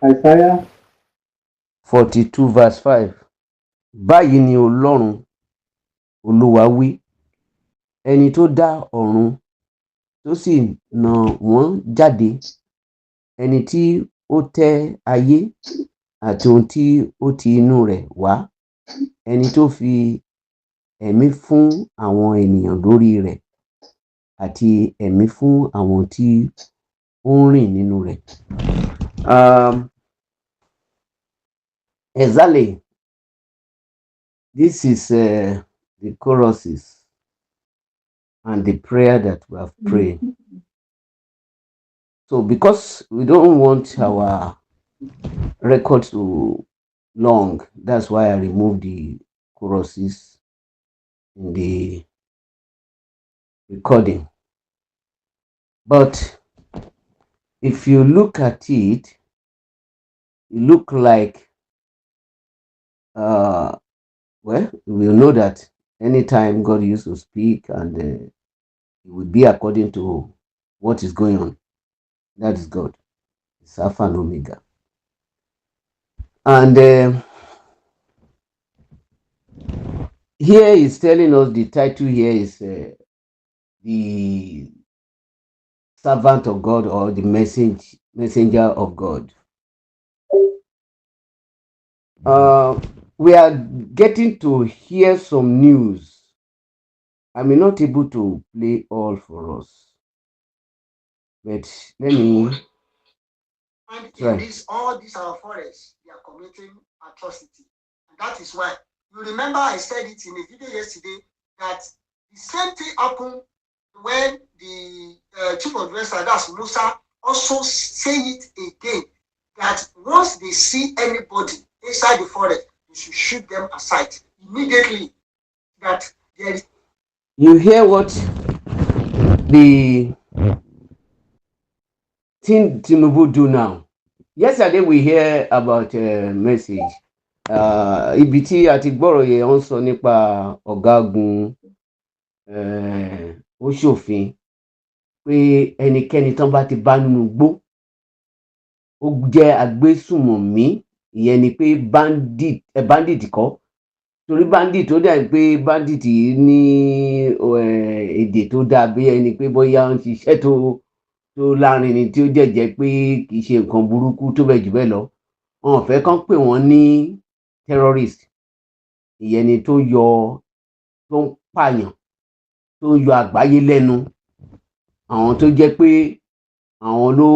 Isaiah 42 verse 5. Báyìí ni Ọlọ́run Olúwa wí, ẹni tó dá ọ̀run tó sì nà wọ́n jáde, ẹni tí ó tẹ́ ayé àti ohun tí ó ti inú rẹ̀ wá, ẹni tó fi ẹ̀mí fún àwọn ènìyàn lórí rẹ̀ àti ẹ̀mí fún àwọn tí ó ń rìn nínú rẹ̀. Exactly. This is the choruses and the prayer that we have prayed. So because we don't want our record to long, that's why I removed the choruses in the recording. But if you look at it, it look like well, we will know that anytime God used to speak, and it will be according to what is going on. That is God. It's Alpha and Omega. And here is telling us, the title here is the servant of God, or the messenger of God. We are getting to hear some news. I may not able to play all for us, but let me and in all these our forests, they are committing atrocity. And that is why, you remember I said it in a video yesterday, that the same thing happened when the chief of defense, that's Musa, also say it again, that once they see anybody inside the forest, they should shoot them aside immediately. That there is. You hear what the thing Tinubu do now? Yesterday we hear about a message. Ibi tí a ti gbọ́rọ̀ yẹn wọ́n sọ nípa ọ̀gágun ó ṣòfin pé ẹnikẹ́ni tán bá ti bá nínú igbó, ó jẹ́ agbésùmọ̀mí, ìyẹn ni pé bandit kọ́, torí bandit tó dà pé bandit ní èdè tó dà bí ẹni pé bóyá ń ṣiṣẹ́ tó láàrin ni, tí ó jẹ́ pé kì í ṣe nǹkan burúkú tó bẹ̀ jù bẹ́ẹ̀ lọ. Wọn ò fẹ́ kán pè wọ́n ní terrorist, ìyẹn ni tó ń pààyàn, tó ń yọ àgbáyé lẹ́nu. Àwọn tó jẹ́ pé àwọn ló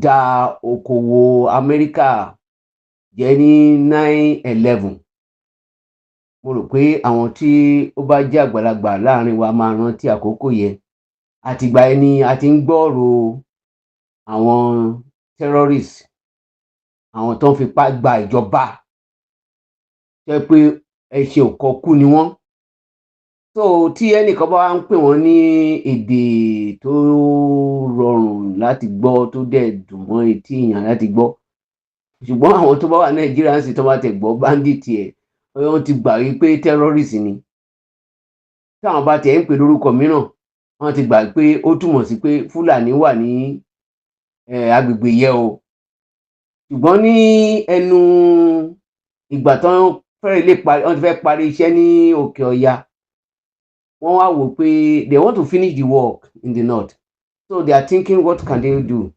dá okòwò Amẹ́ríkà jẹ́ ní 9/11. Mo rò pé àwọn tí ó bá jẹ́ àgbàlagbà láàrin wa máa rántí àkókò yẹn. Àtìgbà yẹn ni a ti ń gbọ́rò àwọn terrorist, àwọn tó ń fipá gba ìjọba, jẹ́ pé ẹ̀ṣẹ̀ òkọ̀kú ni wọ́n. So tí ẹnìkan bá ń pè wọ́n ní èdè tó rọrùn láti gbọ́, tó dẹ̀ dùn mọ́ etí èèyàn láti gbọ́, ṣùgbọ́n àwọn tó bá wà Nàìjíríà sì tó bá tẹ̀ gbọ́ bandit ẹ̀, wọ́n ti gbà wípé terrorist ni. Táwọn bá tẹ̀ ń pè lórúkọ mìíràn, wọ́n ti gbà pé ó túmọ̀ sí pé Fúlàní wà ní agbègbè yẹn o. Ṣùgbọ́n ní ẹnu ìgbà tán wọ́n ti fẹ́ parí iṣẹ́ ní Òkè Ọya, wọ́n wá wò pé they want to finish the work in the north, so they are thinking, what can they do?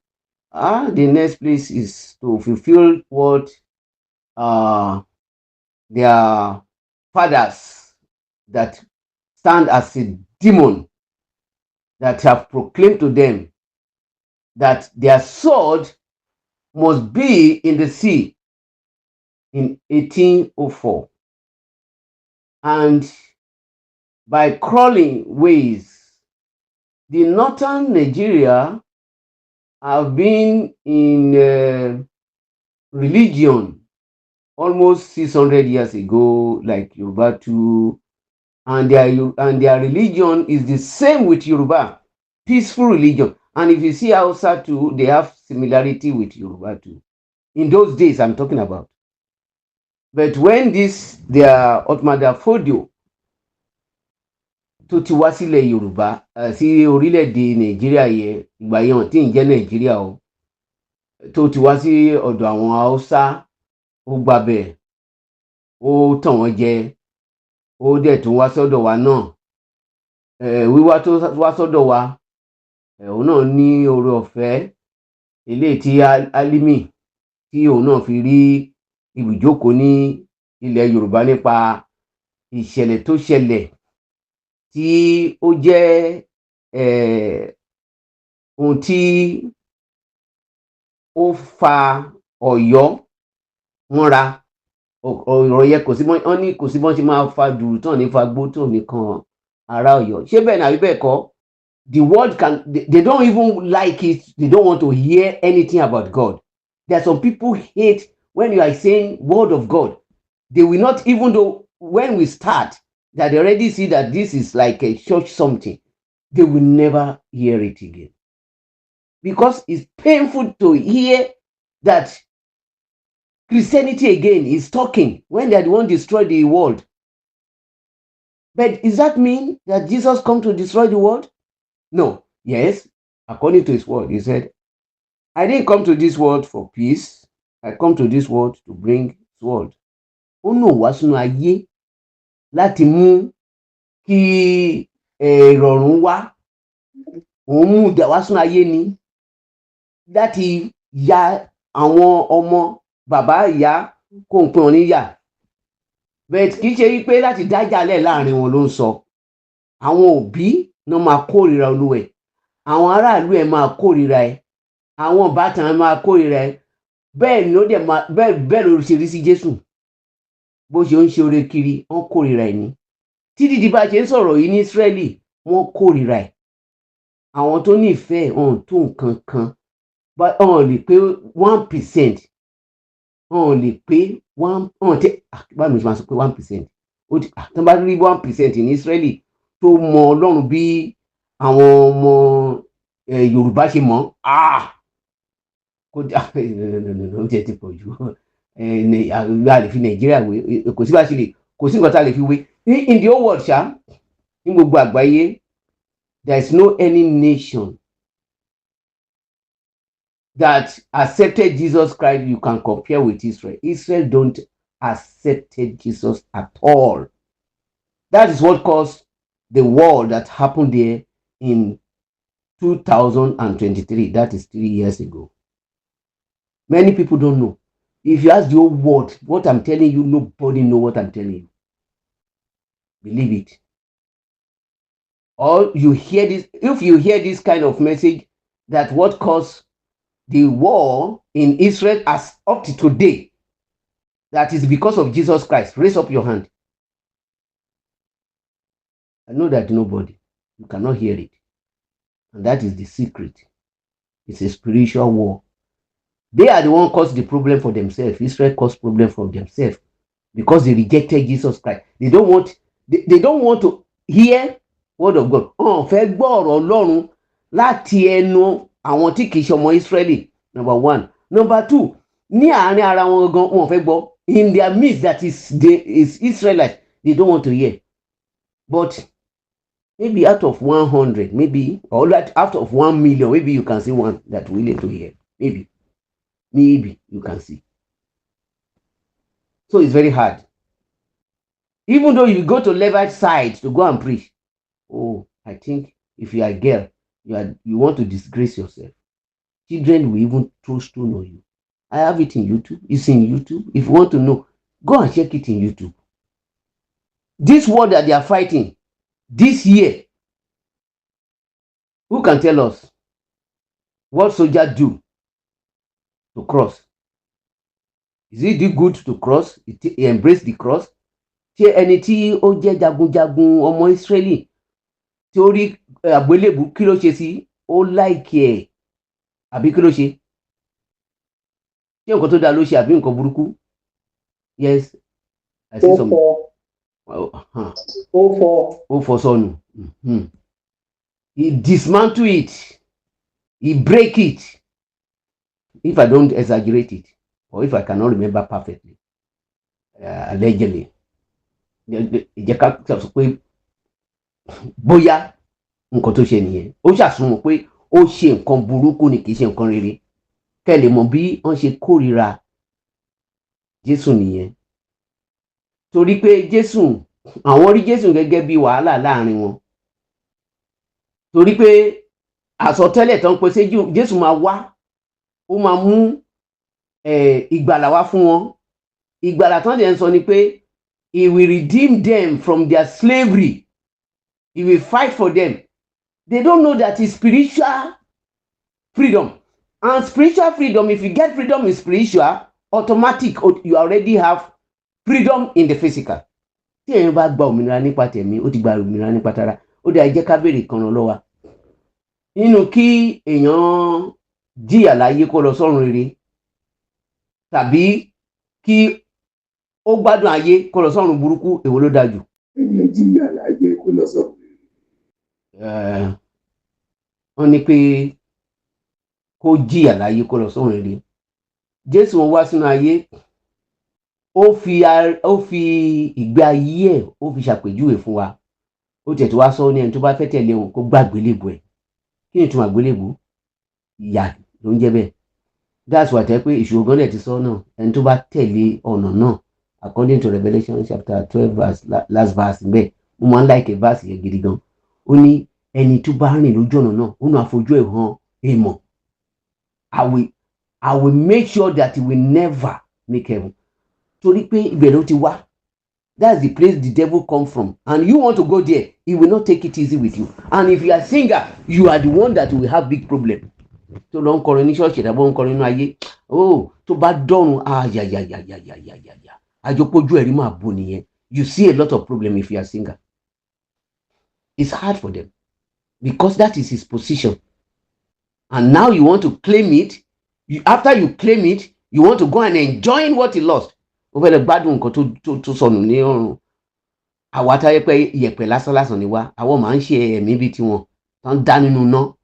The next place is to fulfill what their fathers that stand as a demon, that have proclaimed to them that their sword must be in the sea in 1804. And by crawling ways, the northern Nigeria have been in religion almost 600 years ago, like Yoruba too, and their religion is the same with Yoruba, peaceful religion. And if you see Hausa too, they have similarity with Yoruba too. In those days, I'm talking about. But when their Otmada Fodio tó ti wá sílẹ̀ Yorùbá sí orílẹ̀-èdè Nàìjíríà yẹn, ìgbà yẹn tí ń jẹ́ Nàìjíríà o, tó ti wá sí ọ̀dọ̀ àwọn Haúsá, ó gbabẹ̀, ó tàn wọ́n jẹ, ó dẹ̀ tún wá sọ́dọ̀ wa náà. Wíwá tó wá sọ́dọ̀ wa, òun náà ní oore ọ̀fẹ́ eléyìí tí Álímì tí òun náà fi rí ibùjókòó ní ilẹ̀ Yorùbá nípa ìṣẹ̀lẹ̀ tó ṣẹlẹ̀ tí ó jẹ́ ohun tí ó fa Ọ̀yọ́ mọ́ra. Ọ̀rọ̀ yẹn kò sí bọ́n ṣe máa fa dùrù tán ní fa gbó tán nìkan ará Ọ̀yọ́. Ṣé bẹ́ẹ̀ ni àbí bẹ́ẹ̀ kọ́? The world they don't even like it. They don't want to hear anything about God. There are some people hate when you are saying word of God. They will not, even though when we start, that they already see that this is like a church something, they will never hear it again. Because it's painful to hear that Christianity again is talking when they are the one destroy the world. But does that mean that Jesus come to destroy the world? No. Yes, according to his word, he said, I didn't come to this world for peace. I come to this world to bring sword. Ó náà wá sínú ayé láti mú kí ìrọ̀rùn wá. Òun mú ìjà wá sínú ayé ni láti ya àwọn ọmọ bàbá ìyá kó ń pín wọn níyà. But kì í ṣe wípé láti dájàlẹ̀ láàrin wọn ló ń sọ. Àwọn òbí náà máa kórìíra Olúwẹ̀. Àwọn aráàlú ẹ̀ máa kórìíra ẹ̀. Àwọn ìbátan ẹ̀ máa kórìíra ẹ̀. Bẹ́ẹ̀ ni ó dẹ̀ máa bẹ́ẹ̀ ló ṣe rí sí Jésù. Bó ṣe ń ṣe oore kiri, wọ́n kórìíra ẹ̀ ni. Títí di bá ṣe ń sọ̀rọ̀ yìí ní Ísírẹ́lì, wọ́n kórìíra ẹ̀. Àwọn tó nífẹ̀ẹ́ ọ̀hún tó nǹkan kan, ọ̀hún lè pé 1%. Ọ̀hún lè pé báwo ni ṣe máa sọ pé 1%? Tó bá rí 1% ní Ísírẹ́lì tó mọ Ọlọ́run bí àwọn ọmọ Yorùbá ṣe mọ̀, kódà ó jẹ́ ti pọ̀ jù. A lè fi Nàìjíríà wé, kò sí bá ṣe lè, kò sí nǹkan tá a lè fi wé. In the whole world ṣá, ní gbogbo àgbáyé, there is no any nation that accepted Jesus Christ you can compare with Israel. Israel don't accept Jesus at all. That is what caused the war that happened there in 2023. That is 3 years ago. Many people don't know. If you ask the whole world what I'm telling you, nobody know what I'm telling you. Believe it. Or you hear this, if you hear this kind of message, that what caused the war in Israel as up to today, that is because of Jesus Christ, raise up your hand. I know that nobody, you cannot hear it. And that is the secret. It's a spiritual war. They are the one caused the problem for themselves. Israel caused problem for themselves because they rejected Jesus Christ. They don't want to hear word of God. Fẹ́ gbọ́ ọ̀rọ̀ Ọlọ́run láti ẹnu àwọn tí kìí ṣe ọmọ Israeli. Number one. Number two, ní àárín ara wọn gan wọ́n fẹ́ gbọ́. In their midst that is Israelites, they don't want to hear. But maybe out of 100, maybe, or out of 1 million, maybe you can see one that willing to hear. Maybe you can see. So it's very hard. Even though you go to Levite side to go and preach, I think if you are a girl, you want to disgrace yourself. Children will even throw stone on you. I have it in YouTube. It's in YouTube. If you want to know, go and check it in YouTube. This war that they are fighting this year, who can tell us what soldiers do to cross? Is it good to cross? Embrace the cross? Ṣé ẹni tí ó jẹ́ jagunjagun ọmọ Ísírẹ́lì tí ó rí àgbélébù, kí ló ṣe sí? Ó láìkì ẹ̀ àbí kí ló ṣe? Ṣé nǹkan tó dáa ló ṣe àbí nǹkan burúkú? Yes, I see some. Ó fọ́ sọnù. He dismantle it. He break it. If I don't exaggerate it, or if I cannot remember perfectly, allegedly, ìjẹ́ ká sọ pé bóyá nǹkan tó ṣe nìyẹn. Ó ṣàsùnwọ̀n pé ó ṣe nǹkan burúkú ni, kì í ṣe nǹkan rere. Kẹ́ lè mọ̀ bí wọ́n ṣe kórìíra Jésù nìyẹn. Torí pé Jésù, àwọn rí Jésù gẹ́gẹ́ bí wàhálà láàrin wọn. Torí pé àsọtẹ́lẹ̀ tán pé Jésù máa wá, ó máa mú ìgbàlà wá fún wọn. Ìgbàlà tán dẹ̀ ń sọ ni pé he will redeem them from their slavery. He will fight for them. They don't know that it's spiritual freedom. And spiritual freedom, if you get freedom in spiritual, automatic, you already have freedom in the physical. Tí èèyàn bá gba òmìnira nípa tẹ̀mí, ó ti gba òmìnira nípa tara. Ó dẹ̀ jẹ́ ká béèrè kan lọ́wọ́. Nínú kí èèyàn jìyà láyé kó lọ sọ́run rere, tàbí kí ó gbádùn ayé kó lọ sọ́run burúkú, èwo ló dájú? Èèyàn jìyà láyé kó lọ sọ́run rere. Wọ́n ní pé kó jìyà láyé kó lọ sọ́run rere. Jésù wá sínú ayé, ó fi ìgbé ayé ẹ̀ ó fi ṣàpèjúwe fún wa. Ó tẹ̀ tó wá sọ ní ẹni tó bá fẹ́ tẹ̀lé òun kó gbé àgbélébùú ẹ̀. Kí ni ìtumọ̀ àgbélébùú? Ìyà ló ń jẹ́ bẹ́ẹ̀. That's why tẹ́ pé ìṣòro gan dẹ̀ ti sọ náà, ẹni tó bá tẹ̀lé ọ̀nà náà, according to Revelation chapter 12 verse last verse bẹ́ẹ̀, mo máa ń like verse yẹn gidi gan. Ó ní ẹni tó bá rìn lójú ọ̀nà náà, ó náà fojú ẹ̀ hàn èèmọ̀. I will make sure that he will never make heaven. Torí pé ibẹ̀ ló ti wá. That's the place the devil come from. And you want to go there, he will not take it easy with you. And if you are a singer, you are the one that will have big problem. Tó lọ ń kọrin ní ṣọ́ọ̀ṣì tàbí ń kọrin nínú ayé, tó bá dọ́run, àjọpọ̀jú ẹ̀rí máa bò nìyẹn. You see a lot of problem if you are a singer. It's hard for them because that is his position. And now you want to claim it. After you claim it, you want to go and enjoy what he lost. Ó fẹ́ lè gbádùn nǹkan tó sọnù ní ọ̀run. Àwa táyé pé ìyẹ̀pẹ̀ lásán ni wá, àwọn máa ń ṣe ẹ̀mí bíi tiwọn tán dá nínú iná.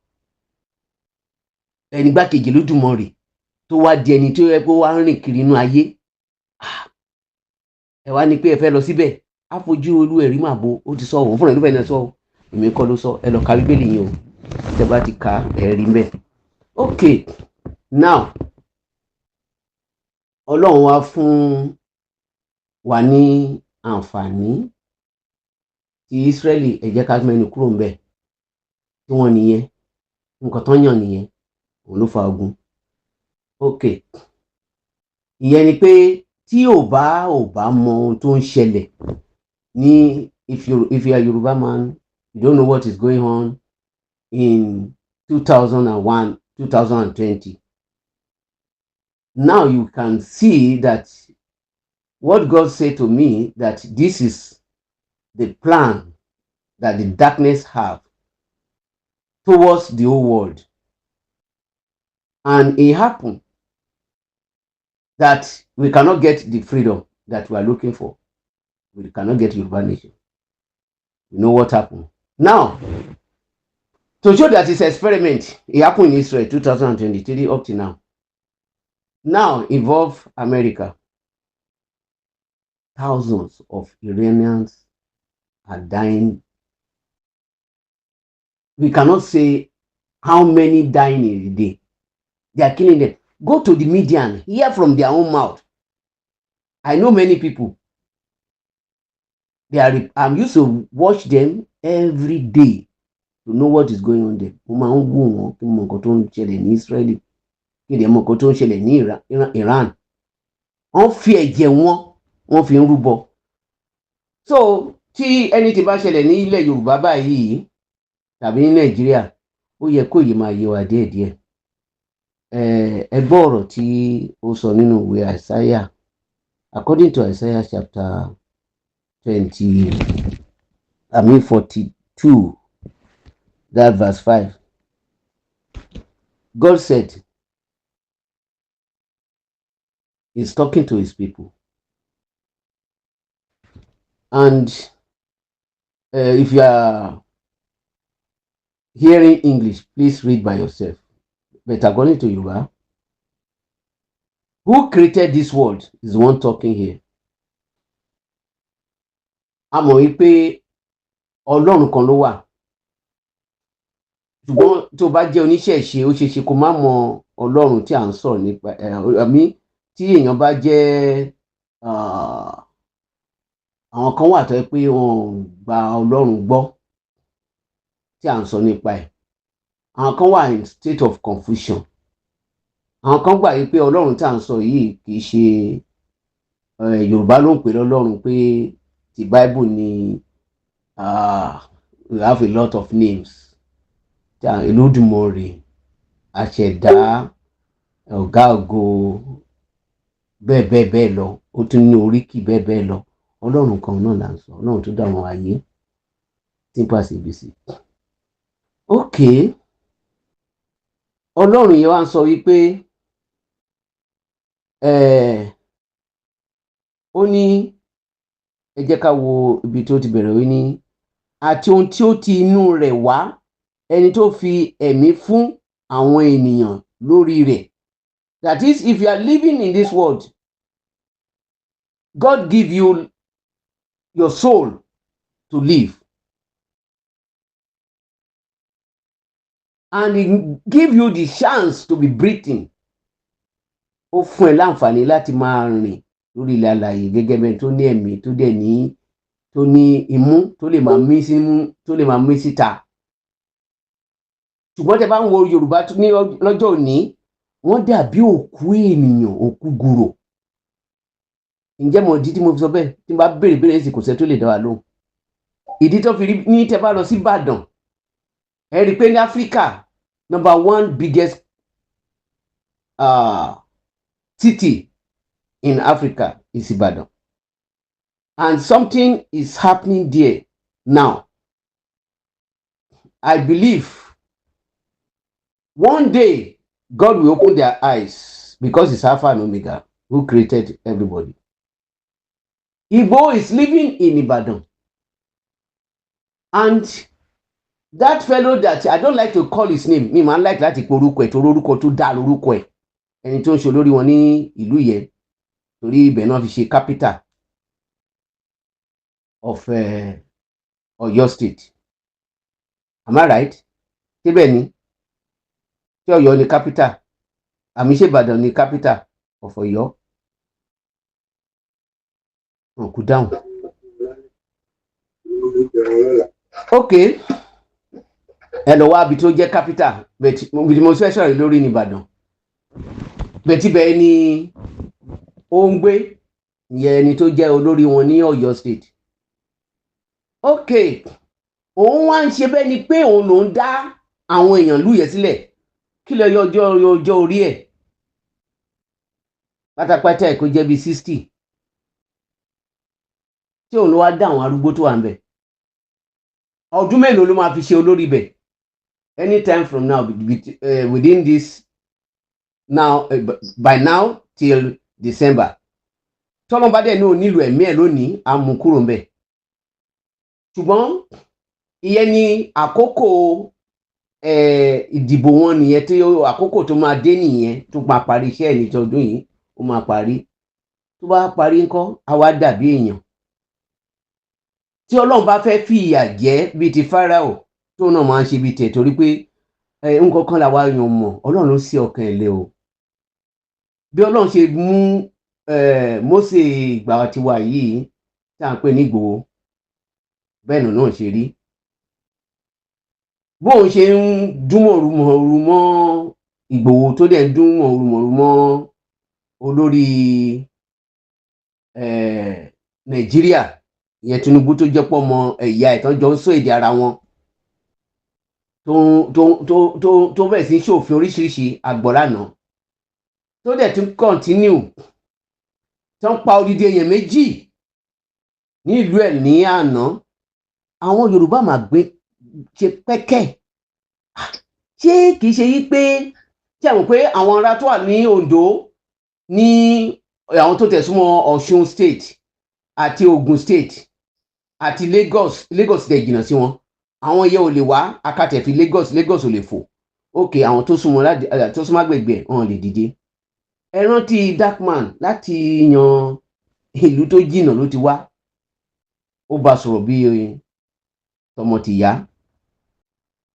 Ẹni gbákejì lójúmọ́ rè tó wá di ẹni tó yẹ pé wá ń rìn kiri inú ayé. Ẹ wá ní pé ẹ fẹ́ lọ síbẹ̀, àfojú olú ẹ̀rí máa bo, ó ti sọ òun fúnra ẹ̀ ló fẹ́ lọ sọ, èmi kọ́ ló sọ, ẹ lọ ka Bíbélì yín o, tẹ́ bá ti ka ẹ̀rí mbẹ̀. Okay, now Ọlọ́run wá fún wa ní àǹfààní ti Ísírẹ́lì, ẹ jẹ́ ká mẹ́nu kúrò ńbẹ̀, tí wọ́n nìyẹn, nǹkan tán yàn nìyẹn, òun ló fa ogun. Okay, ìyẹn ni pé tí ò bá mọ ohun tó ń ṣẹlẹ̀ ní if you are a Yoruba man, you don't know what is going on in 2001, 2020. Now you can see that what God said to me, that this is the plan that the darkness have towards the whole world. And it happened that we cannot get the freedom that we are looking for. We cannot get Yoruba nation. You know what happened? Now, to show that it's an experiment, it happened in Israel 2023 up to now. Now involve America. Thousands of Iranians are dying. We cannot say how many dying in a day. They are killing them. Go to the media and hear from their own mouth. I know many people. I'm used to watch them every day to know what is going on there. Mo máa ń wò wọ́n kí mo mọ nǹkan tó ń ṣẹlẹ̀ ní Israeli, kí ni mo nǹkan tó ń ṣẹlẹ̀ ní Iran. Wọ́n fi ẹ̀jẹ̀ wọ́n fi ń rúbọ. So tí ẹni tí bá ṣẹlẹ̀ ní ilẹ̀ Yorùbá báyìí tàbí ní Nàìjíríà, ó yẹ kó yìí máa yé wa díẹ̀díẹ̀. Ẹ gbọ́ ọ̀rọ̀ tí ó sọ nínú ìwé Isaiah, according to Isaiah chapter 42, that verse 5. God said, He's talking to His people. And if you are hearing English, please read by yourself. But according to Yoruba, who created this world is one talking here. A mọ̀ wípé Ọlọ́run kan ló wà. Ṣùgbọ́n tó bá jẹ́ oníṣẹ̀ṣe, ó ṣeé ṣe kó má mọ Ọlọ́run tí à ń sọ̀rọ̀ nípa àmì tí èèyàn bá jẹ́ àwọn kan wà tó yẹ pé wọ́n gba Ọlọ́run gbọ́ tí à ń sọ nípa ẹ̀. Àwọn kan wà in state of confusion. Àwọn kan gbà wípé Ọlọ́run tí à ń sọ yìí kì í ṣe Yorùbá ló ń pè lọ́lọ́run, pé ti Bible ni we have a lot of names. Olódùmarè, Àṣẹ̀dá, Ọ̀gá ògo, bẹ́ẹ̀ bẹ́ẹ̀ bẹ́ẹ̀ lọ. Ó tún ní oríkì bẹ́ẹ̀ bẹ́ẹ̀ lọ. Ọlọ́run kan náà là ń sọ, Ọlọ́run tó dá wọn ayé. Simple as ABC. Okay. Ọlọ́run yẹn wá ń sọ wípé ó ní, ẹ jẹ́ ká wo ibi tó ti bẹ̀rẹ̀, ó ní àti ohun tí ó ti inú rẹ̀ wá, ẹni tó fi ẹ̀mí fún àwọn ènìyàn lórí rẹ̀. That is, if you are living in this world, God give you your soul to live. And he give you the chance to be breathing. Ó fún ẹ láǹfààní láti máa rìn lórí ilẹ̀ alààyè gẹ́gẹ́ bẹ́ẹ̀ tó ní ẹ̀mí, tó dẹ̀ ní, tó ní imú, tó lè máa mí símú, tó lè máa mí síta. Ṣùgbọ́n tẹ́ bá ń wo Yorùbá ní lọ́jọ́ òní, wọ́n dàbí òkú ènìyàn, òkú gùrò. Ǹjẹ́ mo ìdí tí mo fi sọ bẹ́ẹ̀? Tí n bá béèrè béèrè sì kò sẹ́ tó lè dá wa lóhùn. Ìdí tó fi rí ní tẹ́ bá lọ sí Ìbàdàn, ẹ rí pé ní Áfíríkà, number 1 biggest city in Africa is Ìbàdàn. And something is happening there now. I believe one day God will open their eyes, because it's Alpha and Omega, who created everybody. Igbo is living in Ibadan. And that fellow that I don't like to call his name, mi máa ń like láti pe orúkọ ẹ̀, torí orúkọ tó dá lórúkọ ẹ̀. Ẹni tó ń ṣe olórí wọn ní ìlú yẹn, torí ibẹ̀ náà fi ṣe capital of Ọ̀yọ́ state. Am I right? Síbẹ̀ ni, tí Ọ̀yọ́ ni capital, àmì ṣe Ìbàdàn ni capital of Ọ̀yọ́. Kú dáhùn. Okay. Ẹ lọ wá ibi tó jẹ́ capital, but mo fẹ́ sọ̀rọ̀ lórí ní Ìbàdàn. Bẹ̀tí bẹ́ẹ̀ ni ó ń gbé, ìyẹn ẹni tó jẹ́ olórí wọn ní Ọ̀yọ́ state. Okay. Òun wá ń ṣe bẹ́ẹ̀ ni pé òun ló ń dá àwọn èèyàn lúyẹ̀ sílẹ̀. Kí lẹ yọ ọjọ́ orí ẹ̀? Pátápátá ẹ̀ kó jẹ́ bí 60. Tí òun ló wá dá àwọn arúgbó tó wà ń bẹ̀. Ọdún mélòó ló máa fi ṣe olórí bẹ̀? Anytime from now, within this now, by now till December. Tọ́lọ́ bá dẹ̀ ní ò nílò ẹ̀mí ẹ̀ lónìí, á mú kúrò ń bẹ̀. Ṣùgbọ́n ìyẹn ni àkókò ìdìbò wọn nìyẹn, tí àkókò tó máa dé nìyẹn, tó máa parí iṣẹ́ ẹ̀ ní tọdún yìí, ó máa parí. Tó bá parí ńkọ́, á wá dàbí èèyàn. Tí Ọlọ́run bá fẹ́ fi ìyà jẹ bíi ti Fáráò, tó náà máa ń ṣe bíi tẹ̀, torí pé nǹkan kan làwa èèyàn mọ̀, Ọlọ́run ló sí ọkàn ẹ̀ lé o. Bí Ọlọ́run ṣe mú Mósè ìgbà tiwa yìí, tá à ń pè ní Ìgbòho, bẹ́ẹ̀ náà ṣe rí. Bóun ṣe ń dúnmọ̀rú mọ́ Ìgbòho, tó dẹ̀ ń dúnmọ̀rú mọ́ olórí Nàìjíríà, ìyẹn Tinubu, tó jẹ́ pọ̀ mọ́ ẹ̀yà ìtàn jọ ń sọ èdè ara wọn, tó bẹ̀rẹ̀ sí ṣòfin oríṣiríṣi àgbọ̀lànà, tó dẹ̀ tún continue, tó ń pa odidi èèyàn méjì ní ìlú ẹ̀ ní àná. Àwọn Yorùbá máa gbé ṣe pẹ́kẹ́. Ṣé kìí ṣe yí pé, tí àwọn pé àwọn ará tó wà ní Ondo, ní àwọn tó tẹ̀súnmọ́ Ọ̀ṣun state àti Ògùn state, àti Lagos tẹ̀ jìnnà sí wọn àwọn yẹn ò lè wá akátẹ̀ fi Lagos ò lè fò ok àwọn tó súnmọ́ agbègbè wọn lè dìde ẹ rántí Darkman láti yan ìlú tó jìnnà ló ti wá ó bá sọ̀rọ̀ bí tọmọ tìyá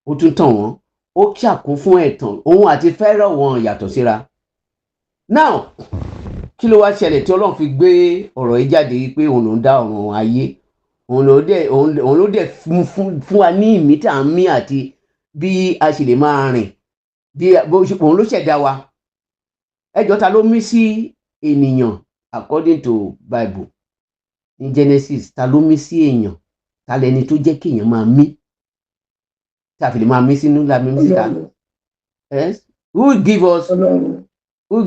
ó tún tàn wọ́n ó ṣàkún fún ẹ̀tàn òun àti Fáráò wọn yàtọ̀ síra now kí ló wá ṣẹlẹ̀ tí Ọlọ́run fi gbé ọ̀rọ̀ yìí jáde pé òun ló ń dá ọ̀run ayé òun ló dẹ̀ fún wa ní ìmí tá à ń mí àti bí a ṣe lè máa rìn bí òun ló ṣẹ̀dá wa ẹjọ́ ta ló mí sí ènìyàn according to Bible ní Genesis ta ló mí sí èèyàn ta lẹni tó jẹ́ kéèyàn máa mí tá a fi lè máa mí sínú la mí síta yes who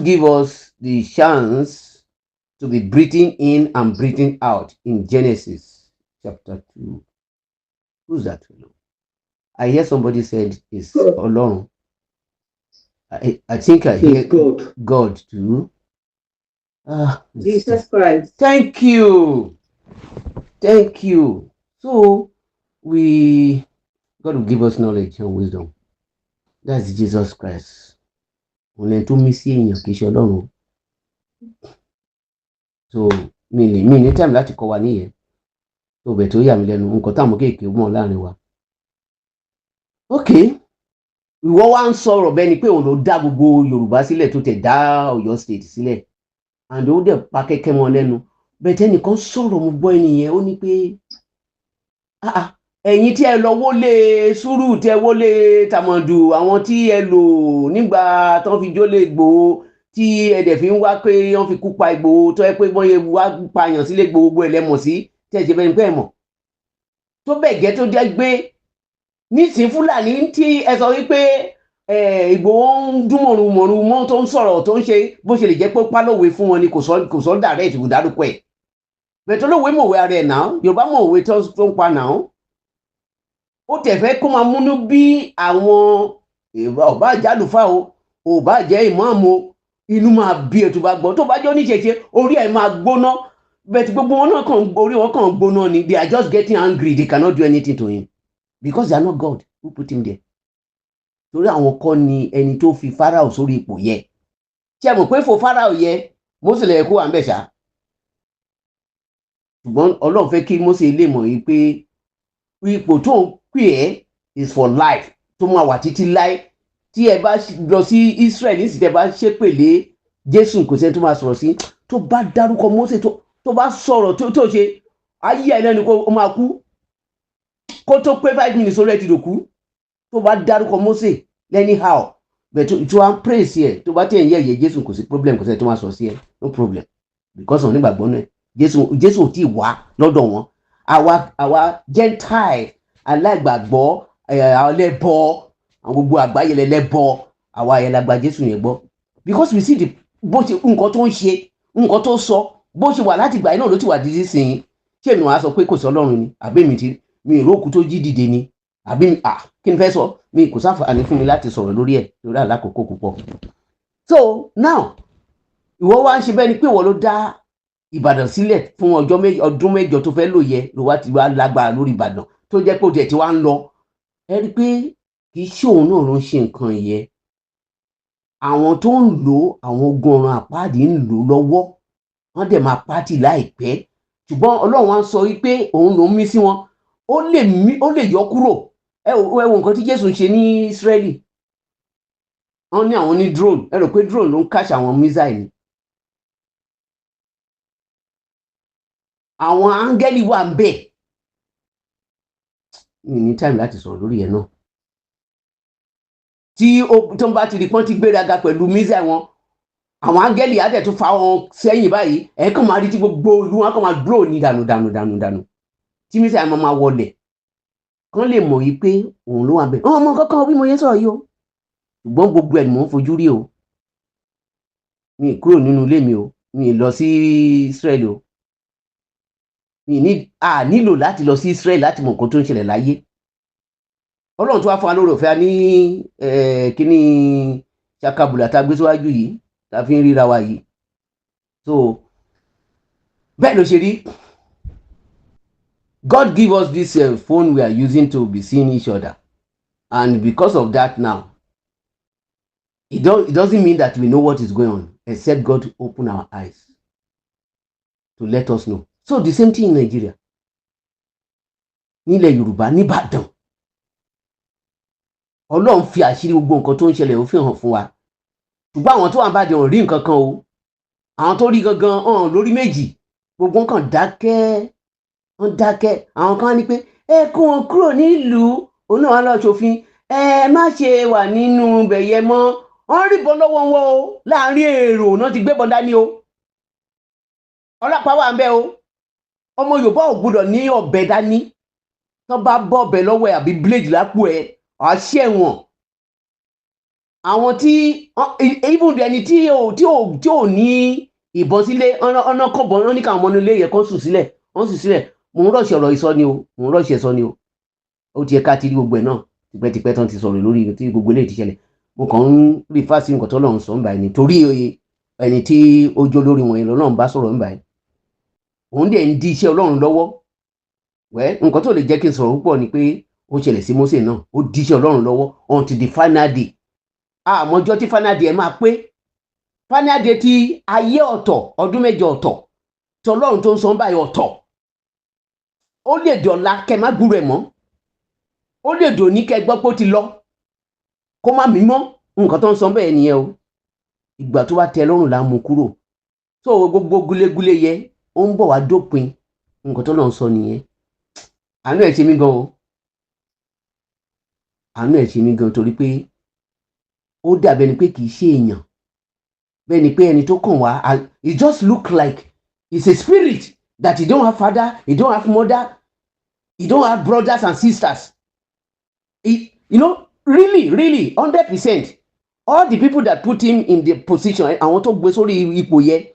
give us the chance to be breathing in and breathing out in Genesis chapter 2. Who's that fellow? I hear somebody said it's Ọlọ́run. I think I hear God too. Jesus Christ. Thank you. So God will give us knowledge and wisdom. That's Jesus Christ. Òun lẹni tó mí sí èèyàn kì í ṣe Ọlọ́run. So mi ní time láti kọ́ wa níyẹn. So bẹ̀ tó yà mí lẹ́nu nǹkan táwọn kéèké mọ̀ láàrin wa. Okay. Ìwọ wá ń sọ̀rọ̀ bẹ́ẹ̀ ni pé òun ló dá gbogbo Yorùbá sílẹ̀ tó tẹ̀ dá Ọ̀yọ́ state sílẹ̀ and ó dẹ̀ pa kẹ́kẹ́ mọ́ lẹ́nu bẹ́ẹ̀ tẹ́nìkan sọ̀rọ̀ mo gbọ́ ẹnìyẹn ó ní pé ẹ̀yin tí ẹ lọ wọlé sùúrù tí ẹ wọlé tàmọ̀dù àwọn tí ẹ lò nígbà tán fi jólè Ìgbòho tí ẹ dẹ̀ fi ń wá pé wọ́n fi kú pa Ìgbòho tó ẹ pé wọ́n yẹ wá pààyàn sílé gbogbo ẹ̀ lẹ́mọ̀ sí tí ẹ ṣe bẹ́ẹ̀ ni pé ẹ mọ̀ tó bẹ́ẹ̀ gẹ́ tó jẹ́ gbé nísìn Fúlàní tí ẹ sọ wípé Ìgbòho ń dún mọ̀rùmọ̀rù mọ́ tó ń sọ̀rọ̀ tó ń ṣe bó ṣe lè jẹ́ pé pálọ̀wé fún wọn ni kò sọ direct kò dárúkọ ẹ̀ bẹ̀tọ́ lówé mọ̀wé ara ẹ̀ náà Yorùbá mọ̀wé tó ń pa náà ó tẹ̀fẹ́ kó máa múnú bí àwọn ọba àjálùfáà o ọba àjẹ́ ìmáàmù inú máa bí ẹ̀ tó bá gbọ́ tó bá jẹ́ oníṣẹ̀ṣe orí ẹ̀ máa gbóná bẹ̀tí gbogbo wọn náà orí wọn kàn gbóná ni they are just getting angry they cannot do anything to him because they are not God who put him there torí àwọn kọ́ ni ẹni tó fi Fáráò sórí ipò yẹ ṣé ẹ mọ̀ pé fò Fáráò yẹ Mósè lè kó à ń bẹ̀ ṣá ṣùgbọ́n Ọlọ́run fẹ́ kí Mósè lè mọ̀ yìí pé ipò tó ń pè ẹ́ is for life tó máa wà títí láé tí ẹ bá lọ sí Israel ní ìsìtẹ́ bá ṣépèlé Jésù kò sẹ́ni tó máa sọ̀rọ̀ sí tó bá dárúkọ Mósè tó bá sọ̀rọ̀ tó ṣe ayé ẹ̀ lẹ́nu kó máa kú kó tó pé 5 minutes ó rẹ̀ ti dòkú tó bá dárúkọ Mósè anyhow but tó wá ń praise ẹ̀ tó bá tẹ̀ ń yẹ̀yẹ̀ Jésù kò sí problem kò sẹ́ni tó máa sọ sí ẹ̀ no problem because wọn nígbàgbọ́ náà Jésù ò tí ì wá lọ́dọ̀ wọn àwa Gentile aláìgbàgbọ́ ẹlẹ́bọ àwọn gbogbo àgbáyé lẹ́lẹ́bọ àwa yẹn la gba Jésù yẹn gbọ́ because we see the bó ṣe nǹkan tó ń ṣe nǹkan tó sọ bó ṣe wà láti ìgbà yẹn náà ló ti wà dídí sí i ṣé èmi wàá sọ pé kò sí Ọlọ́run ni àbí mi ìrókù tó jí dìde ni àbí kí n fẹ́ sọ mi kò sáfàní fún mi láti sọ̀rọ̀ lórí ẹ̀ lórí àlákòókò púpọ̀ so now ìwọ wá ń ṣe bẹ́ẹ̀ ni pé ìwọ ló dá Ìbàdàn sílẹ̀ fún ọdún mẹ́jọ tó fẹ́ lò yẹ ló wá ti wá lágbára lórí Ìbàdàn tó jẹ́ pé ó jẹ́ ti wá ń lọ ẹ rí i pé kì í ṣe òun náà ló ń ṣe nǹkan yẹ àwọn tó ń lò àwọn ogun ọ̀run àpáàdì ń lò lọ́wọ́ wọ́n dẹ̀ máa pátì láìpẹ́ ṣùgbọ́n Ọlọ́run wá ń sọ wípé òun ló ń mí sí wọn ó lè yọ kúrò ẹ wo nǹkan tí Jésù ṣe ní Ísírẹ́lì wọ́n ní àwọn ní drone ẹ rò pé drone ló ń catch àwọn missile ni àwọn áńgẹ́lì wà ń bẹ̀ mi ní time láti sọ̀rọ̀ lórí ẹ̀ náà tí tó ń bá ti di pọ́n ti gbéraga pẹ̀lú missile wọn àwọn áńgẹ́lì á dẹ̀ tún fa wọn sẹ́yìn báyìí ẹ̀ kàn máa rí tí gbogbo olú wọn kàn máa blow ní dànù tí missile máa wọlẹ̀ kán lè mọ̀ yìí pé òun ló wà bẹ́ẹ̀ ọmọ kankan bí mo yẹn sọ̀rọ̀ yìí o ṣùgbọ́n gbogbo ẹ̀ ni mò ń fojú rí o mi kúrò nínú ilé mi o mi lọ sí Israel o nílò láti lọ sí Israel láti mọ̀ nǹkan tó ń ṣẹlẹ̀ láyé Ọlọ́run tó wá fún wa lórí ọ̀fẹ́ ní kíní ṣakabùlà tá a gbé síwájú yìí tá a fi ń ríra wa yìí so bẹ́ẹ̀ ló ṣe rí God give us this phone we are using to be seeing each other, and because of that now, it doesn't mean that we know what is going on, except God open our eyes to let us know. So the same thing in Nigeria, nílẹ̀ Yorùbá, níbàdàn, Ọlọ́run fi àṣírí gbogbo nǹkan tó ń ṣẹlẹ̀ ó fi hàn fún wa, ṣùgbọ́n àwọn tó wà bàdàn ò rí nǹkan kan o, àwọn tó rí gangan hàn lórí méjì, gbogbo nǹkan dákẹ́, wọ́n dákẹ́. Àwọn kan ní pé ẹ kó wọn kúrò nílùú, òun náà wá lọ ṣòfin, ẹ má ṣe wà nínú bẹ̀yẹ mọ́, wọ́n rí bọ́ lọ́wọ́ wọn o, láàrin èrò náà ti gbébọn dání o, ọlọ́pàá wà ń bẹ̀ o, ọmọ Yorùbá ò gbọdọ̀ ní ọ̀bẹ dání, tó bá bọ́ ọ̀bẹ lọ́wọ́ ẹ̀ àbí blade lápò ẹ̀ àṣẹ wọn. Àwọn tí even ẹni tí ò ní ìbọn sílé, ọ̀nà kọ̀bọ̀n, wọ́n ní káwọn ọmọ ilé yẹ kó sùn sílẹ̀, wọ́n sùn sílẹ̀. Mò ń rọ̀ṣẹ̀ ọ̀rọ̀ ìsọ ni o, mò ń rọ̀ṣẹ̀ sọ ni o, ó ti yẹ ká ti rí gbogbo ẹ̀ náà tipẹ́tipẹ́ tán ti sọ̀rọ̀ lórí tí gbogbo eléyìí ti ṣẹlẹ̀. Mo kàn ń rí fásitì nǹkan tó lọ́run sọ ń báyìí ni, torí ẹni tí ó jó lórí wọn yẹn lọ́run bá sọ̀rọ̀ ń báyìí, òun dẹ̀ ń di iṣẹ́ Ọlọ́run lọ́wọ́. Nǹkan tó lè jẹ́ kí n sọ̀rọ̀ púpọ̀ ni pé ó ṣẹlẹ̀ sí Mósè náà, ó di iṣẹ́ Ọlọ́run lọ́wọ́ until the final day. Àmọ́jọ́ tí final day ẹ̀ máa pé, final day ti ayé ọ̀tọ̀, ọdún mẹ́jọ ọ̀tọ̀, tí Ọlọ́run tó ń sọ báyìí ọ̀tọ̀. Ó lè dọ̀la kẹ́ má gbúrò ẹ̀ mọ́, ó lè dòní kẹ́ gbọ́ pé ó ti lọ, kó má mí mọ́. Nǹkan tó ń sọ bẹ́ẹ̀ nìyẹn o. Ìgbà tó bá tẹ́ lọ́rùn là ń mú kúrò. So gbogbo gúlégúlé yẹ ó ń bọ̀ wá dópin. Nǹkan tó lọ́run sọ nìyẹn. Àánú ẹ̀ ṣe mí gan o, àánú ẹ̀ ṣe mí gan, torí pé ó dàbí ẹni pé kì í ṣe èèyàn, bẹ́ẹ̀ ni pé ẹni tó kàn wá, it just look like it's a spirit that he don't have father, he don't have mother, he don't have brothers and sisters. You know, really 100%, all the people that put him in the position, àwọn tó gbé sórí ipò yẹn,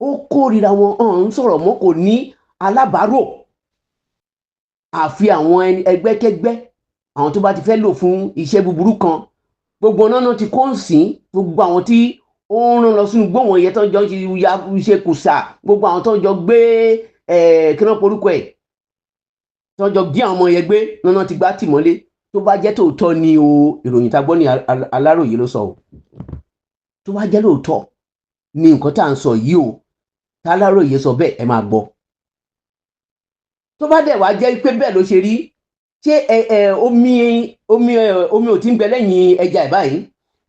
ó kórìíra wọn, ọ̀hún sọ̀rọ̀ mọ́, kò ní alábàárò àfi àwọn ẹgbẹ́kẹ́gbẹ́, àwọn tó bá ti fẹ́ lò fún iṣẹ́ búburú kan. Gbogbo náà ti kó ń sìn, gbogbo àwọn tí ó ń rán lọ sínú gbóhùn yẹn tó ń jọ ṣe kùsà, gbogbo àwọn tó ń jọ gbé kí wọ́n porúkọ ẹ̀, tó ń jọ gbé àwọn ọmọ yẹn gbé, náà ti gbá tìmọ́lé. Tó bá jẹ́ tòótọ́ ni o, ìròyìn tá gbọ́ ní Aláròyé ló sọ o, tó bá jẹ́ lóòótọ́ ni nǹkan tá à ń sọ yìí o, tá Aláròyé sọ bẹ́ẹ̀, ẹ máa gbọ́. Tó bá dẹ̀ wá jẹ́ pé bẹ́ẹ̀ ló ṣe rí, ṣé omi ò ti ń gbẹ lẹ́yìn ẹja ẹ̀ báyìí?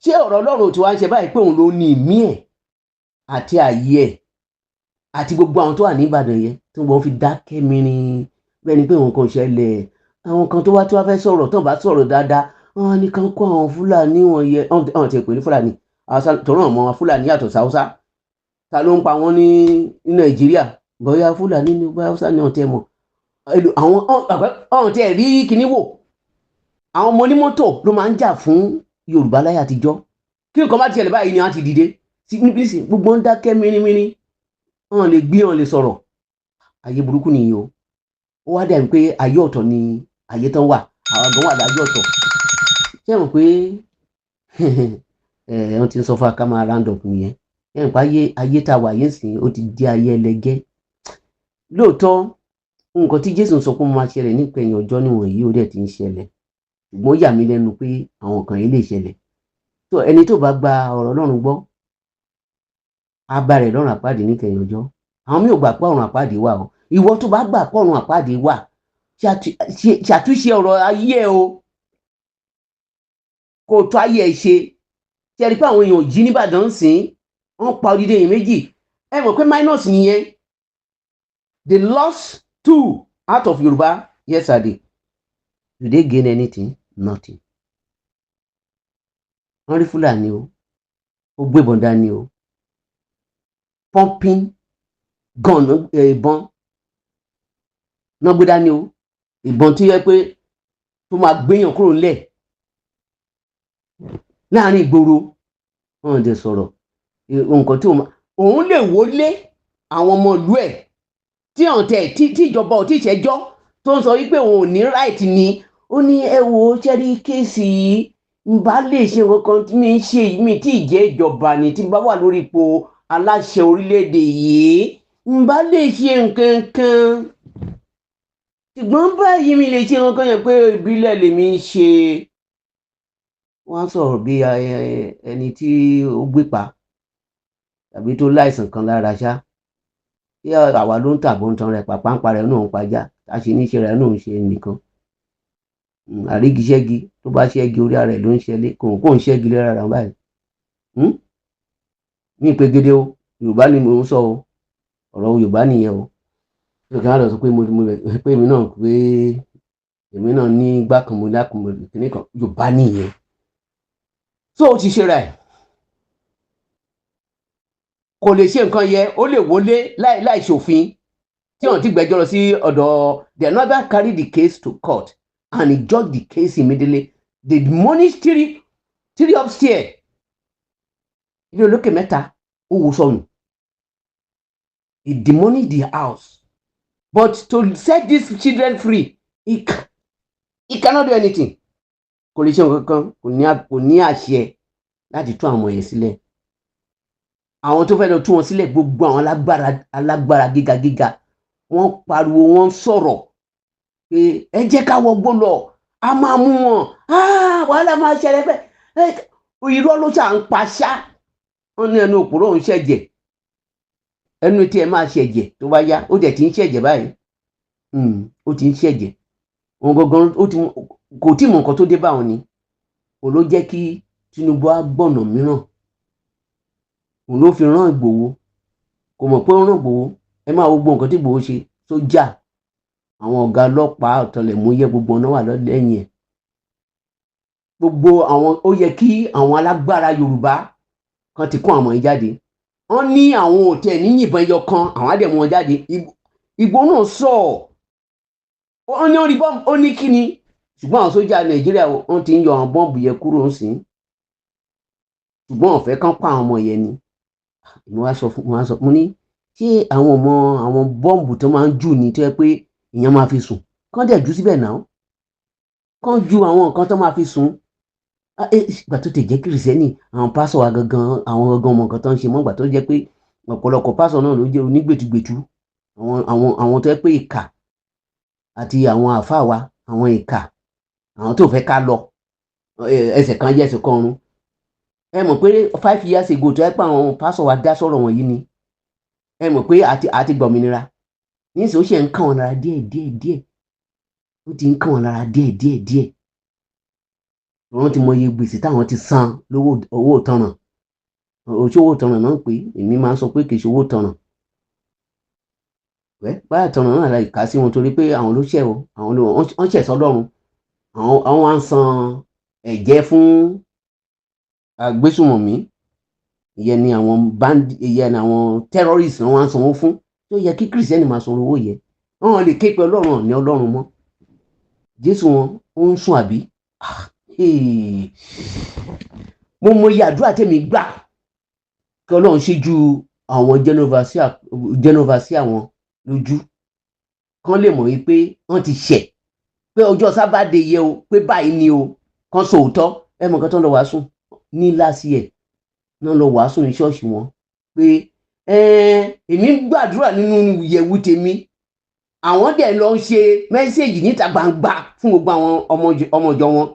Ṣé ọ̀rọ̀ Ọlọ́run tí wá ń ṣe báyìí pé òun ló ní ìmí ẹ̀ àti ààyè ẹ̀ àti gbogbo àwọn tó wà ní Ìbàdàn yẹn tí wọ́n fi dákẹ́ mìíràn bẹ́ẹ̀ ni pé òun kan ṣẹlẹ̀? Àwọn kan tó wá fẹ́ sọ̀rọ̀ tó bá sọ̀rọ̀ dáadáa, wọ́n ní kán kó àwọn Fúlàní wọn yẹ, ọ̀n ti pè ní Fúlàní, tó ràn mọ́ Fúlàní yàtọ̀ sí Haúsá. Ta ló ń pa wọ́n ní Nàìjíríà? Bóyá Fúlàní ni, bóyá Haúsá ni, ọ̀n tẹ́ mọ̀. Àwọn ọ̀n tẹ́ rí kíní wò. Àwọn ọmọ onímọ́tò ló máa ń jà fún Yorùbá láyé àtijọ́. Kí nǹkan bá ti ṣẹlẹ̀ báyìí ni wọ́n ti dìde. Níbi gbogbo ń dákẹ́ mírímírí, wọ́n lè gbé, wọ́n lè sọ̀rọ̀. Ayé burúkú nìyí o. Ó wá dàbí pé ayé ọ̀tọ̀ ni ayé tán wà, àwọn gan wà láyé ọ̀tọ̀. Ṣé mọ̀ pé wọ́n ti ń sọ fún wa ká máa round up nìyẹn. Ṣé mọ̀ pé ayé tá a wà yẹn sìn, ó ti di ayé ẹlẹgẹ́. Lóòótọ́ nǹkan tí Jésù sọ pé ó máa ṣẹlẹ̀ nípẹ̀yìn ọjọ́ níwọ̀nyí ó dẹ̀ ti ń ṣẹlẹ̀, ṣùgbọ́n ó yà mí lẹ́nu pé àwọn kan yìí lè ṣẹlẹ̀. So ẹni tó bá gba ọ̀rọ̀ Ọlọ́run gbọ́, á bá rẹ̀ lọ́run àpáàdé níkẹyìn ọjọ́. Àwọn mi ò gbà pé ọ̀run àpáàdé wà o. Ìwọ tó bá gbà pé ọ̀run àpáàdé wà, ṣàtúnṣe ọ̀rọ̀ ayé ẹ o, kó tó ayé ẹ ṣe. Ṣé ẹ rí pé àwọn èèyàn jí nìbàdàn sìn, wọ́n pa odidi èèyàn méjì. Ẹ mọ̀ pé minus nìyẹn. They lost 2 out of Yorùbá yesterday. Do they gain anything? Nothing. Wọ́n rí Fúlàní o, ó gbébọn dání o, pumping gun, ìbọn náà gbé dání o, ìbọn tí yẹ pé tó máa gbéyàn kúrò nílẹ̀ láàrin ìgboro. Wọ́n dẹ̀ sọ̀rọ̀ nǹkan tí òun lè wọlé àwọn ọmọ ìlú ẹ̀ tí ìjọba ò tí ṣẹjọ́ tó ń sọ wípé òun ò ní right ni. Ó ní ẹ wo ṣẹ́rí kéèsì yìí, n bá lè ṣe nǹkan tí mi ń ṣe yìí, mi tí ì jẹ́ ìjọba ni, tí n bá wà lórí ipò aláṣẹ orílẹ̀-èdè yìí, n bá lè ṣe nǹkan kan. ṣùgbọ́n báyìí mi lè ṣe wọn kan yẹn pé ìbílẹ̀ lèmi ń ṣe. Wọ́n sọ̀rọ̀ bí ẹni tí ó gbé pa tàbí tó láìsàn kan lára ṣá. Tí àwa ló ń tàbó ń tan rẹ̀ pàpà ń parẹ́ náà ń pajá a ṣe níṣẹ́ rẹ̀ náà ń ṣe nìkan. Àrígiṣẹ́gi tó bá ṣẹ́gi orí ara rẹ̀ ló ń ṣẹlẹ̀ kò ń ṣẹ́gi lórí ara rẹ̀ báyìí. Ní ìpegede o Yorùbá ni mo ń sọ o ọ̀rọ̀ Yorùbá nìyẹn o. Ṣé kí wọ́n lọ sọ pé pé èmi náà ní igbá kan mo lákùnrin kìíní kan Yorùbá nìyẹn. So ó ti ṣe ra ẹ̀ kò lè ṣe nǹkan yẹ ó lè wọlé láì ṣòfin tí wọ́n ti gbẹ́jọ́ lọ sí ọ̀dọ̀ the another carry the case to court and he judged the case immediately. The money three upstairs ilé olókè mẹ́ta ó wò sọnù. He demolished the house but to set these children free he cannot do anything. Kò lè ṣe nǹkan kan kò ní àṣẹ láti tú àwọn yẹn sílẹ̀. Àwọn tó fẹ́ lọ tú wọn sílẹ̀ gbogbo àwọn alágbára gíga wọ́n pariwo wọ́n sọ̀rọ̀ pé ẹ jẹ́ ká wọgbó lọ a máa mú wọn wàhálà máa ṣẹlẹ̀ bẹ́ẹ̀ irọ́ ló ṣà ń pa ṣá. Wọ́n ní ẹnu òpùrọ́ òun ṣẹ̀jẹ̀ ẹnu tí ẹ máa ṣẹ̀jẹ̀ tó bá yá ó dẹ̀ ti ń ṣẹ̀jẹ̀ báyìí ó ti ń ṣẹ̀jẹ̀ wọn gangan kò tí mọ nǹkan tó dé báwọn ni òun ló jẹ́ kí Tinubu á gbọ̀nà mìíràn òun ló fi rán Ìgbòho kò mọ̀ pé ó rán Ìgbòho ẹ máa wo gbogbo nǹkan tí Ìgbòho ṣe sójà àwọn ọ̀gá ọlọ́pàá ọ̀tọ̀lẹ̀múyẹ́ gbogbo ọ̀nà wà lẹ́yìn ẹ̀ gbogbo àwọn ó yẹ kí àwọn alágbára Yorùbá kan ti kún àwọn yìí jáde wọ́n ní àwọn òtẹ̀ ní yìnbọn ẹyọ kan àwọn àdẹ̀mú wọn jáde Ìgbòho náà sọ wọ́n ní orí bọ́ọ̀mù ó ní kíni ṣùgbọ́n àwọn sójà Nàìjíríà wọ́n ti ń yọ àwọn bọ́ọ̀bù yẹn kúrò ńsìn ṣùgbọ́n wọ́n fẹ́ kán pa àwọn ọmọ yẹn ni mo wá sọ mo ní ṣé àwọn bọ́ọ̀bù tó máa ń jù ní tó yẹ pé èèyàn máa fi sùn kán dẹ̀ jù síbẹ̀ náà kán ju àwọn nǹkan tó máa fi sùn ìgbà tó tẹ̀ jẹ́ kìrìsìtẹ́nì àwọn pásọ̀ wa gangan àwọn gangan ọmọ nǹkan tó ń ṣe mọ́ ìgbà tó jẹ́ pé ọ̀pọ̀lọpọ̀ pásọ̀ náà ló jẹ́ onígbètùgbètù àwọn tó yẹ pé ìkà àti àwọn àfáà wa àwọn ìkà àwọn tó fẹ́ ká lọ ẹsẹ̀ kan jẹ́ ẹsẹ̀ kan ọ̀run ẹ mọ̀ pé 5 years ago tó yẹ pé àwọn pásọ̀ wa dá sọ̀rọ̀ wọ̀nyí ni ẹ mọ̀ pé àti gbòmìnira níṣẹ́ ó ṣe ń kàn wọn lára díẹ̀ ó ti ń kàn wọn lára díẹ̀ wọ́n ti mọ iye gbèsè táwọn ti san lówó owó ìtanràn òṣòwò ìtanràn náà pé èmi máa ń sọ pé kì í ṣe owó ìtanràn báyà ìtanràn náà láì kà sí wọn torí pé àwọn ló ṣẹ̀ o àwọn wọ́n ṣẹ̀ sọ́lọ́run àwọn á ń san ẹ̀jẹ̀ fún agbésùmọ̀mí ìyẹn ni àwọn terrorists wọn á sanwó fún tó yẹ kí kìrìsìtẹ́nì máa san owó yẹ wọn lè ké pe Ọlọ́run ní Ọlọ́run mọ́ Jésù wọn ó ń sùn àbí mo mọ iye àdúrà tèmi gbà kí Ọlọ́run ṣíjú àwọn Jènófà sí àwọn lójú kán lè mọ̀ wípé wọ́n ti ṣẹ̀ pé ọjọ́ sábàdé yẹ o pé báyìí ni o kán sòótọ́ ẹ mọ̀ nǹkan tó ń lọ wàásù ní láti ẹ̀ náà lọ wàásù ní ṣọ́ọ̀ṣì wọn pé èmi ń gbàdúrà nínú ìyẹ̀wù tèmi àwọn dẹ̀ lọ ń ṣe mẹ́sẹ̀gì níta gbangba fún gbogbo àwọn ọmọ ìjọ wọn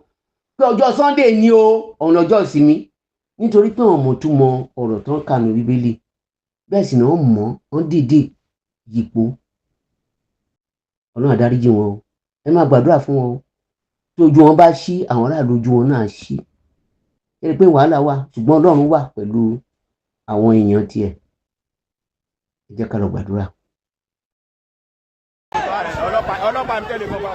pé ọjọ́ Sunday ni o ọ̀nà ọjọ́ ìsinmi nítorí pé wọn mọ̀ tún mọ ọ̀rọ̀ tó ń kà ní Bíbélì bẹ́ẹ̀ sì náà wọ́n dìde yípo Ọlọ́run àdáríjì wọn o ẹ máa gbàdúrà fún wọn o tí ojú wọn bá ṣí àwọn aráàlú ojú wọn náà ṣí ẹ rí i pé wàhálà wà ṣùgbọ́n Ọlọ́run wà pẹ̀lú àwọn èèyàn tiẹ̀ ẹ jẹ́ ká lọ gbàdúrà. ọlọ́pàá ń tẹ̀lé bọ́ bá.